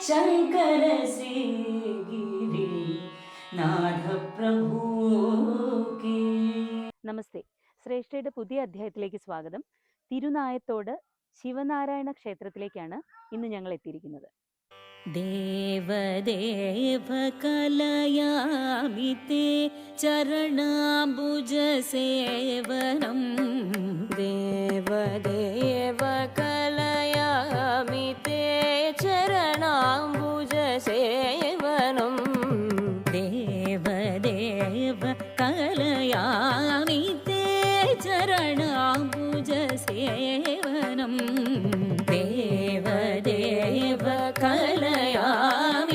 शङ्कर श्रीगिरि नाथ प्रभु के. നമസ്തേ. ശ്രേഷ്ഠയുടെ പുതിയ അധ്യായത്തിലേക്ക് സ്വാഗതം. തിരുനായത്തോട് ശിവനാരായണ ക്ഷേത്രത്തിലേക്കാണ് ഇന്ന് ഞങ്ങൾ എത്തിയിരിക്കുന്നത്. ദേവദേവ കലയാമി തേ ചരണാംബുജ സേവനം. ദേവദേവ കലയാമി തേ ചരണാംബുജ സേവനം. ദേവദേവ കലയാമി തേ ചരണാംബുജ സേവനം. ദേവദേവ കലയാമി